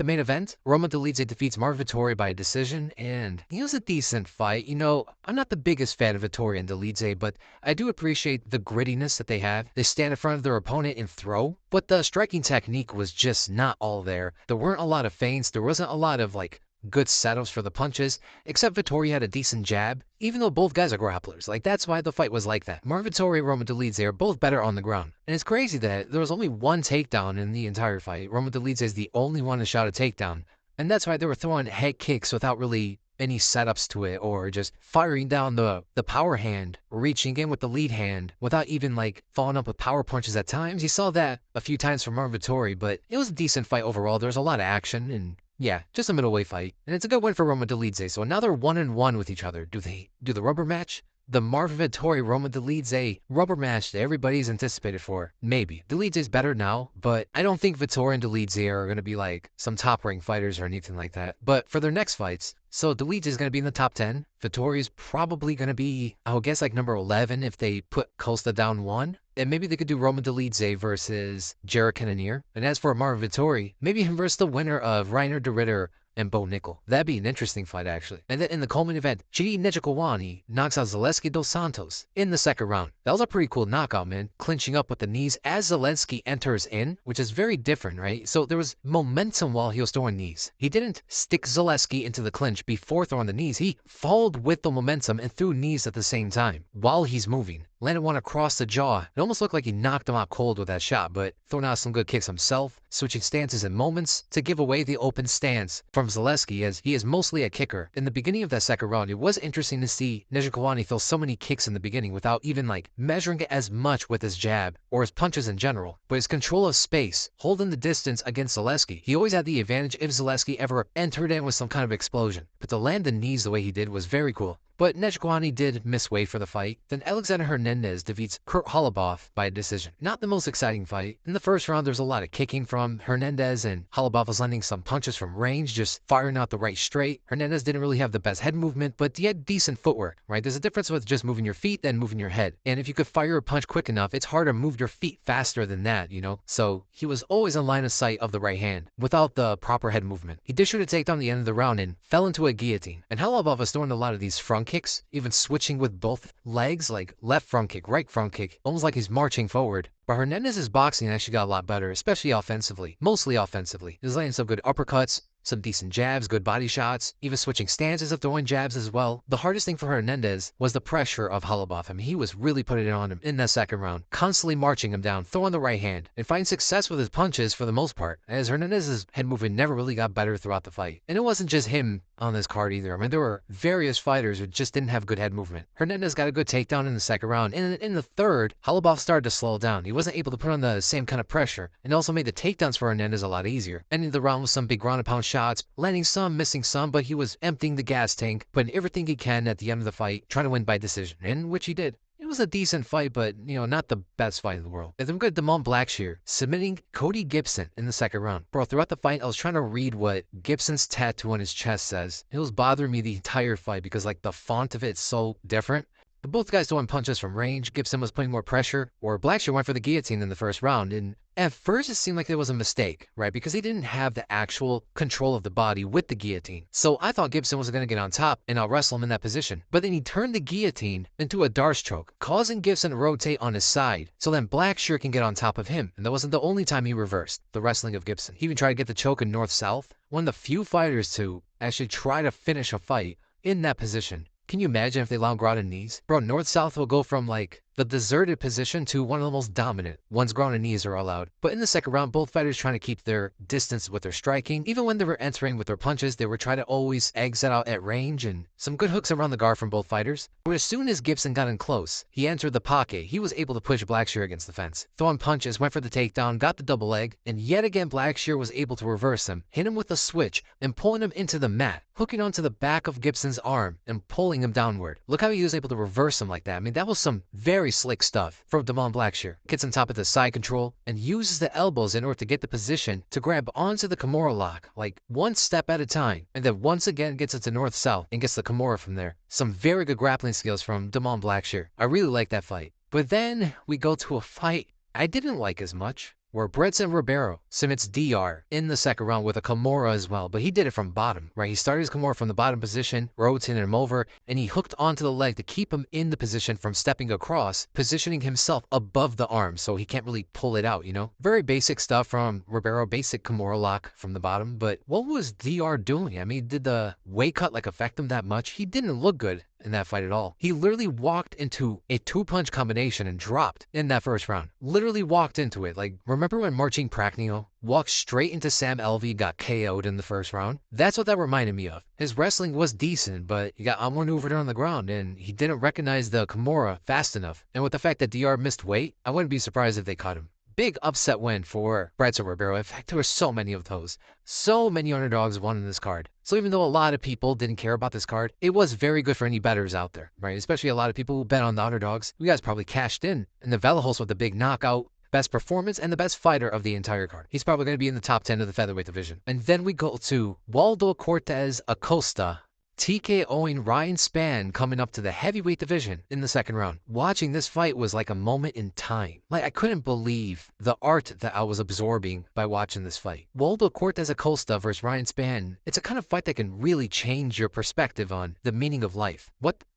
The main event, Dolidze defeats Marvin Vettori by a decision, and it was a decent fight. You know, I'm not the biggest fan of Vettori and Dolidze, but I do appreciate the grittiness that they have. They stand in front of their opponent and throw, but the striking technique was just not all there. There weren't a lot of feints. There wasn't a lot of, like, good setups for the punches, except Vettori had a decent jab, even though both guys are grapplers. Like, that's why the fight was like that. Marvin Vettori and Dolidze are both better on the ground. And it's crazy that there was only one takedown in the entire fight. Dolidze is the only one to shot a takedown. And that's why they were throwing head kicks without really any setups to it, or just firing down the power hand, reaching in with the lead hand without even like following up with power punches at times. You saw that a few times from Marvin Vettori, but it was a decent fight overall. There was a lot of action, and yeah, just a middleweight fight. And it's a good win for Dolidze. So now they're 1-1 with each other. Do they do the rubber match? The Marvin Vettori Dolidze rubber match that everybody's anticipated for. Maybe. Dolidze's better now, but I don't think Vettori and Dolidze are going to be like some top-ranked fighters or anything like that. But for their next fights, so Dolidze is going to be in the top 10. Vettori's probably going to be, I would guess, like number 11 if they put Costa down 1. And maybe they could do Dolidze versus Jared Cannonier. And as for Marvin Vettori, maybe him versus the winner of Reiner de Ritter and Bo Nickel. That'd be an interesting fight, actually. And then in the Coleman event, Chidi Njokuani knocks out Zaleski dos Santos in the second round. That was a pretty cool knockout, man. Clinching up with the knees as Zaleski enters in, which is very different, right? So there was momentum while he was throwing knees. He didn't stick Zaleski into the clinch before throwing the knees. He followed with the momentum and threw knees at the same time while he's moving. Landed one across the jaw. It almost looked like he knocked him out cold with that shot, but throwing out some good kicks himself, switching stances in moments to give away the open stance from Zaleski, as he is mostly a kicker. In the beginning of that second round, it was interesting to see Njokuani throw so many kicks in the beginning without even like measuring it as much with his jab or his punches in general. But his control of space, holding the distance against Zaleski, he always had the advantage if Zaleski ever entered in with some kind of explosion. But to land the knees the way he did was very cool. But Njokuani did miss weight for the fight. Then Alexander Hernandez defeats Holobaugh by a decision. Not the most exciting fight. In the first round, there's a lot of kicking from Hernandez, and Holobaugh was landing some punches from range, just firing out the right straight. Hernandez didn't really have the best head movement, but he had decent footwork, right? There's a difference with just moving your feet than moving your head. And if you could fire a punch quick enough, it's hard to move your feet faster than that, you know? So he was always in line of sight of the right hand without the proper head movement. He did shoot a takedown at the end of the round and fell into a guillotine. And Holobaugh was throwing a lot of these front kicks, even switching with both legs, like left front kick, right front kick, almost like he's marching forward. But Hernandez's boxing actually got a lot better, especially offensively, mostly offensively. He was landing some good uppercuts, some decent jabs, good body shots, even switching stances of throwing jabs as well. The hardest thing for Hernandez was the pressure of Holobaugh. I mean, he was really putting it on him in that second round, constantly marching him down, throwing the right hand, and finding success with his punches for the most part, as Hernandez's head movement never really got better throughout the fight. And it wasn't just him on this card either. I mean, there were various fighters who just didn't have good head movement. Hernandez got a good takedown in the second round, and in the third, Holobaugh started to slow down. He wasn't able to put on the same kind of pressure, and also made the takedowns for Hernandez a lot easier. Ending the round with some big ground and pound shots, landing some, missing some, but he was emptying the gas tank, putting everything he can at the end of the fight, trying to win by decision, in which he did. It was a decent fight, but, you know, not the best fight in the world. And then we got Blackshear submitting Cody Gibson in the second round. Bro, throughout the fight, I was trying to read what Gibson's tattoo on his chest says. It was bothering me the entire fight because, like, the font of it is so different. But both guys throwing punches from range. Gibson was putting more pressure, or Blackshear went for the guillotine in the first round, and at first it seemed like there was a mistake, right? Because he didn't have the actual control of the body with the guillotine. So I thought Gibson was going to get on top and I'll wrestle him in that position. But then he turned the guillotine into a Darce choke, causing Gibson to rotate on his side, so then Blackshear can get on top of him. And that wasn't the only time he reversed the wrestling of Gibson. He even tried to get the choke in north-south. One of the few fighters to actually try to finish a fight in that position. Can you imagine if they allowed ground and knees? Bro, north-south will go from like the deserted position to one of the most dominant once ground and knees are allowed. But in the second round, both fighters trying to keep their distance with their striking. Even when they were entering with their punches, they were trying to always exit out at range, and some good hooks around the guard from both fighters. But as soon as Gibson got in close, he entered the pocket. He was able to push Blackshear against the fence. Throwing punches, went for the takedown, got the double leg, and yet again Blackshear was able to reverse him, hit him with a switch, and pulling him into the mat, hooking onto the back of Gibson's arm and pulling him downward. Look how he was able to reverse him like that. I mean, that was some very slick stuff from Blackshear. Gets on top of the side control and uses the elbows in order to get the position to grab onto the Kimura lock, like one step at a time, and then once again gets it to north-south and gets the Kimura from there. Some very good grappling skills from Blackshear. I really like that fight. But then we go to a fight I didn't like as much. where Barez and Ribeiro submits DR in the second round with a Kimura as well, but he did it from bottom, right? He started his Kimura from the bottom position, rotated him over, and he hooked onto the leg to keep him in the position from stepping across, positioning himself above the arm so he can't really pull it out, you know? Very basic stuff from Ribeiro, basic Kimura lock from the bottom, but what was DR doing? I mean, did the weight cut like affect him that much? He didn't look good in that fight at all. He literally walked into a 2-punch combination and dropped in that first round. Literally walked into it. Like, remember when Marcin Prachnio walked straight into Sam Alvey, got KO'd in the first round? That's what that reminded me of. His wrestling was decent, but he got outmaneuvered on the ground, and he didn't recognize the Kimura fast enough. And with the fact that DR missed weight, I wouldn't be surprised if they caught him. Big upset win for Barez or Ribeiro. In fact, there were so many of those. So many underdogs won in this card. So even though a lot of people didn't care about this card, it was very good for any bettors out there, right? Especially a lot of people who bet on the underdogs. You guys probably cashed in. And the Vallejos with the big knockout, best performance, and the best fighter of the entire card. He's probably going to be in the top 10 of the featherweight division. And then we go to Waldo Cortes-Acosta, TKOing Ryan Spann coming up to the heavyweight division in the second round. Watching this fight was like a moment in time. Like, I couldn't believe the art that I was absorbing by watching this fight. Waldo Cortes-Acosta versus Ryan Spann, it's a kind of fight that can really change your perspective on the meaning of life.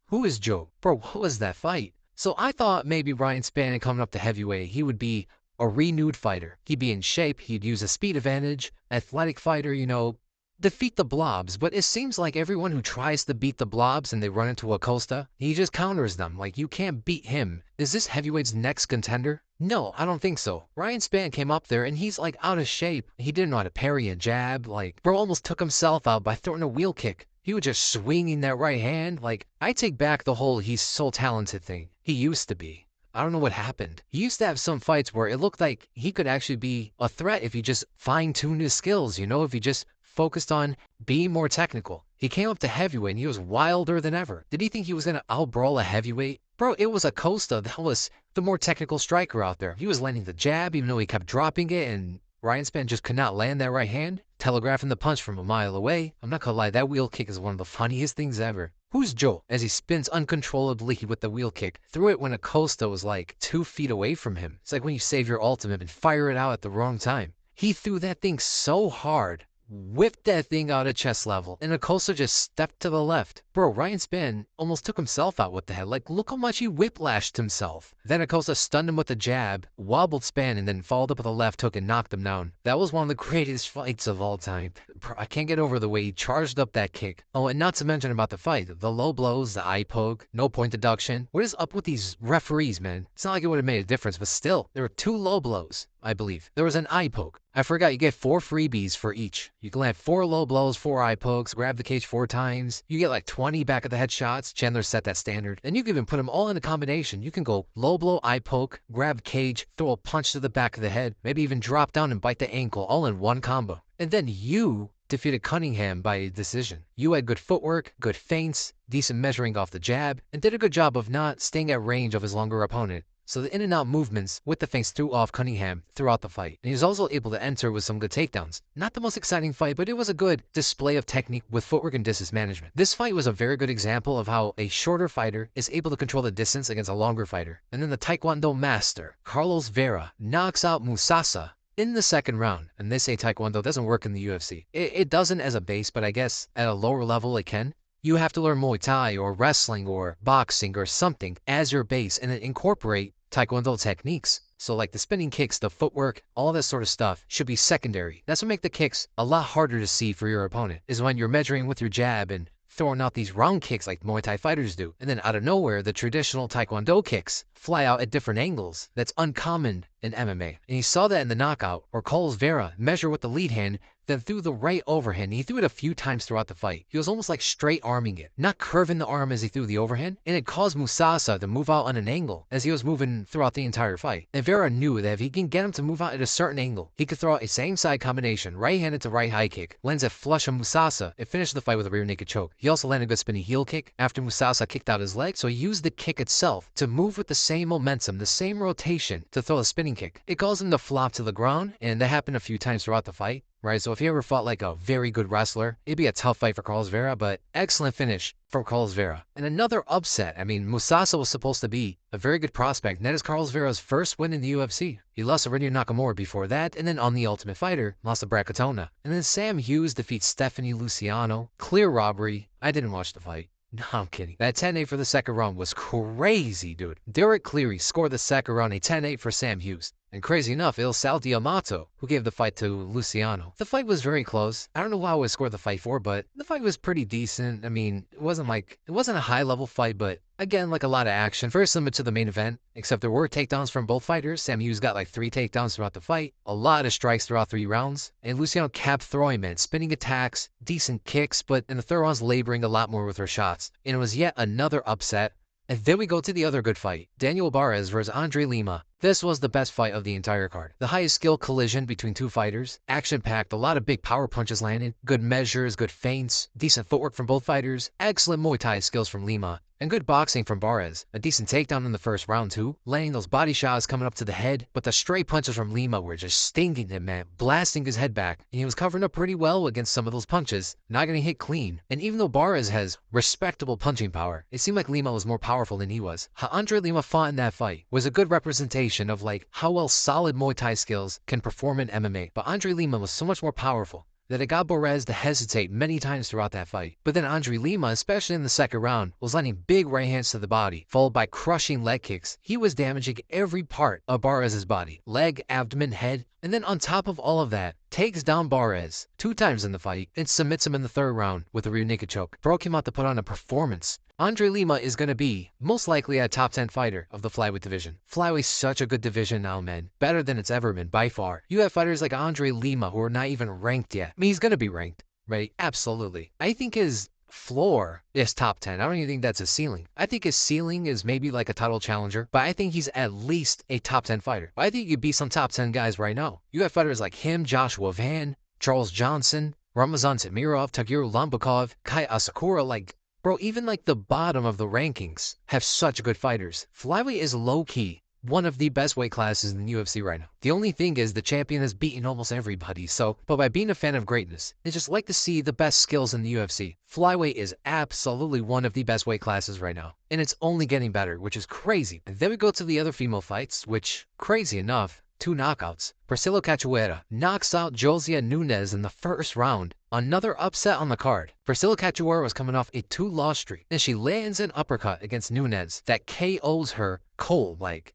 Who is Joe? Bro, what was that fight? So I thought maybe Ryan Spann coming up to heavyweight, he would be a renewed fighter. He'd be in shape, he'd use a speed advantage, athletic fighter, you know, defeat the blobs. But it seems like everyone who tries to beat the blobs and they run into Acosta, he just counters them. Like, you can't beat him. Is this heavyweight's next contender? No, I don't think so. Ryan Spann came up there and he's like out of shape. He didn't know how to parry a jab. Like, bro almost took himself out by throwing a wheel kick. He was just swinging that right hand. Like, I take back the whole he's so talented thing. He used to be. I don't know what happened. He used to have some fights where it looked like he could actually be a threat if he just fine-tuned his skills, you know, if he just focused on being more technical. He came up to heavyweight and he was wilder than ever. Did he think he was going to outbrawl a heavyweight? Bro, it was Acosta that was the more technical striker out there. He was landing the jab even though he kept dropping it, and Ryan Spann just could not land that right hand, telegraphing the punch from a mile away. I'm not gonna lie, that wheel kick is one of the funniest things ever. Who's Joe? As he spins uncontrollably with the wheel kick, threw it when Acosta was like 2 feet away from him. It's like when you save your ultimate and fire it out at the wrong time. He threw that thing so hard, whipped that thing out at chest level, and Acosta just stepped to the left. Bro, Ryan Spann almost took himself out with the head. Like, look how much he whiplashed himself. Then Acosta stunned him with a jab, wobbled Spann, and then followed up with a left hook and knocked him down. That was one of the greatest fights of all time. Bro, I can't get over the way he charged up that kick. Oh, and not to mention about the fight, the low blows, the eye poke, no point deduction. What is up with these referees, man? It's not like it would have made a difference, but still, there were 2 low blows, I believe. There was an eye poke. I forgot, you get 4 freebies for each. You can land 4 low blows, 4 eye pokes, grab the cage 4 times. You get like 20 back at the head shots. Chandler set that standard. And you can even put them all in a combination. You can go low blow, eye poke, grab cage, throw a punch to the back of the head, maybe even drop down and bite the ankle, all in one combo. And then you defeated Cunningham by decision. You had good footwork, good feints, decent measuring off the jab, and did a good job of not staying at range of his longer opponent. So the in and out movements with the feints threw off Cunningham throughout the fight. And he was also able to enter with some good takedowns. Not the most exciting fight, but it was a good display of technique with footwork and distance management. This fight was a very good example of how a shorter fighter is able to control the distance against a longer fighter. And then the Taekwondo master, Carlos Vera, knocks out Musasa in the second round. And they say Taekwondo doesn't work in the UFC. It doesn't as a base, but I guess at a lower level it can. You have to learn Muay Thai or wrestling or boxing or something as your base and then incorporate Taekwondo techniques. So like the spinning kicks, the footwork, all that sort of stuff should be secondary. That's what makes the kicks a lot harder to see for your opponent, is when you're measuring with your jab and throwing out these round kicks like Muay Thai fighters do. And then out of nowhere, the traditional Taekwondo kicks fly out at different angles. That's uncommon in MMA. And he saw that in the knockout, where Carlos Vera measured with the lead hand, then threw the right overhand. He threw it a few times throughout the fight. He was almost like straight arming it, not curving the arm as he threw the overhand, and it caused Musasa to move out on an angle as he was moving throughout the entire fight. And Vera knew that if he can get him to move out at a certain angle, he could throw out a same side combination, right-handed to right high kick, lands a flush on Musasa, and finished the fight with a rear naked choke. He also landed a good spinning heel kick after Musasa kicked out his leg, so he used the kick itself to move with the same momentum, the same rotation to throw a spinning kick. It caused him to flop to the ground, and that happened a few times throughout the fight. right? So if he ever fought like a very good wrestler, it'd be a tough fight for Carlos Vera, but excellent finish from Carlos Vera. And another upset. I mean, Musasa was supposed to be a very good prospect, and that is Carlos Vera's first win in the UFC. He lost to Rinya Nakamura before that, and then on The Ultimate Fighter, lost to Bracatona. And then Sam Hughes defeats Stephanie Luciano. Clear robbery. I didn't watch the fight. No, I'm kidding. That 10-8 for the second round was crazy, dude. Derek Cleary scored the second round, a 10-8 for Sam Hughes. And crazy enough, it was Sal D'Amato who gave the fight to Luciano. The fight was very close. I don't know who I scored the fight for, but the fight was pretty decent. I mean, it wasn't a high-level fight, but again, like a lot of action. Very similar to the main event, except there were takedowns from both fighters. Sam Hughes got like 3 takedowns throughout the fight, a lot of strikes throughout 3 rounds, and Luciano kept throwing, man, spinning attacks, decent kicks, but in the third round, laboring a lot more with her shots. And it was yet another upset. And then we go to the other good fight, Daniel Barez versus André Lima. This was the best fight of the entire card. The highest skill collision between 2 fighters, action-packed, a lot of big power punches landed, good measures, good feints, decent footwork from both fighters, excellent Muay Thai skills from Lima, and good boxing from Barez. A decent takedown in the first round too, laying those body shots coming up to the head, but the straight punches from Lima were just stinging him, man, blasting his head back, and he was covering up pretty well against some of those punches, not getting hit clean. And even though Barez has respectable punching power, it seemed like Lima was more powerful than he was. How André Lima fought in that fight was a good representation of like how well solid Muay Thai skills can perform in MMA, but André Lima was so much more powerful that it got Barez to hesitate many times throughout that fight. But then André Lima, especially in the second round, was landing big right hands to the body, followed by crushing leg kicks. He was damaging every part of Barez's body, leg, abdomen, head, and then on top of all of that, takes down Barez 2 times in the fight and submits him in the third round with a rear naked choke. Broke him out to put on a performance. André Lima is going to be most likely a top 10 fighter of the flyweight division. Flyweight's such a good division now, man. Better than it's ever been, by far. You have fighters like André Lima who are not even ranked yet. I mean, he's going to be ranked, right? Absolutely. I think his floor is top 10. I don't even think that's his ceiling. I think his ceiling is maybe like a title challenger, but I think he's at least a top 10 fighter. I think you beat some top 10 guys right now. You have fighters like him, Joshua Van, Charles Johnson, Ramazan Tamirov, Tagiru Lambakov, Kai Asakura, like, bro, even like the bottom of the rankings have such good fighters. Flyweight is low-key one of the best weight classes in the UFC right now. The only thing is the champion has beaten almost everybody, but by being a fan of greatness, I just like to see the best skills in the UFC. Flyweight is absolutely one of the best weight classes right now, and it's only getting better, which is crazy. And then we go to the other female fights, which, crazy enough, 2 knockouts. Priscila Cachoeira knocks out Josiane Nunes in the first round. Another upset on the card. Priscila Cachoeira was coming off a 2-loss streak, and she lands an uppercut against Nunes that KOs her cold, like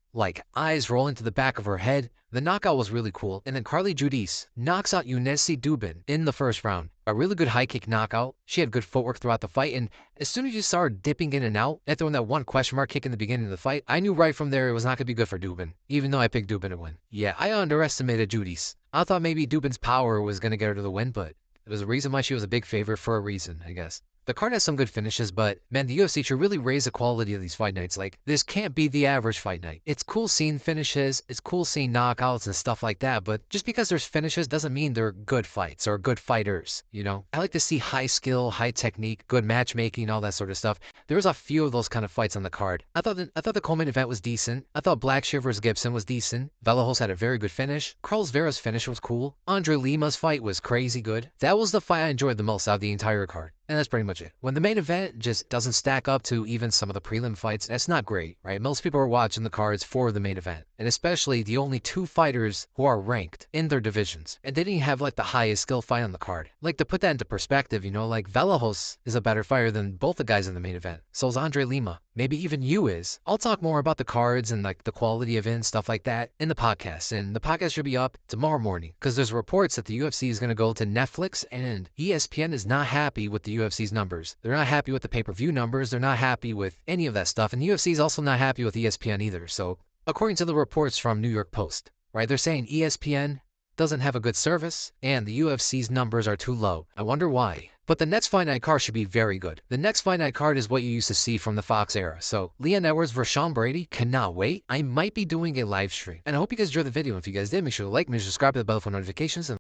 eyes rolling to the back of her head. The knockout was really cool. And then Carli Judice knocks out Yuneisy Duben in the first round. A really good high kick knockout. She had good footwork throughout the fight, and as soon as you saw her dipping in and out and throwing that 1 question mark kick in the beginning of the fight, I knew right from there it was not going to be good for Duben, even though I picked Duben to win. Yeah, I underestimated Judice. I thought maybe Duben's power was going to get her to the win, but it was a reason why she was a big favorite for a reason, I guess. The card has some good finishes, but man, the UFC should really raise the quality of these fight nights. Like, this can't be the average fight night. It's cool seeing finishes, it's cool seeing knockouts and stuff like that, but just because there's finishes doesn't mean they're good fights or good fighters, you know? I like to see high skill, high technique, good matchmaking, all that sort of stuff. There was a few of those kind of fights on the card. I thought the Coleman event was decent. I thought Blackshear vs. Gibson was decent. Vallejos had a very good finish. Carlos Vera's finish was cool. André Lima's fight was crazy good. That was the fight I enjoyed the most out of the entire card. And that's pretty much it. When the main event just doesn't stack up to even some of the prelim fights, that's not great, right? Most people are watching the cards for the main event, and especially the only 2 fighters who are ranked in their divisions. And they didn't have like the highest skill fight on the card. Like, to put that into perspective, you know, like Vallejos is a better fighter than both the guys in the main event. So is André Lima. Maybe even you is. I'll talk more about the cards and like the quality of it and stuff like that in the podcast. And the podcast should be up tomorrow morning because there's reports that the UFC is going to go to Netflix, and ESPN is not happy with the UFC's numbers. They're not happy with the pay-per-view numbers. They're not happy with any of that stuff. And the UFC is also not happy with ESPN either. So according to the reports from New York Post, right, they're saying ESPN doesn't have a good service and the UFC's numbers are too low. I wonder why. But the next Fight Night card should be very good. The next Fight Night card is what you used to see from the Fox era. So Leon Edwards vs. Sean Brady, cannot wait. I might be doing a live stream. And I hope you guys enjoyed the video. If you guys did, make sure to like me, subscribe to the bell for notifications. And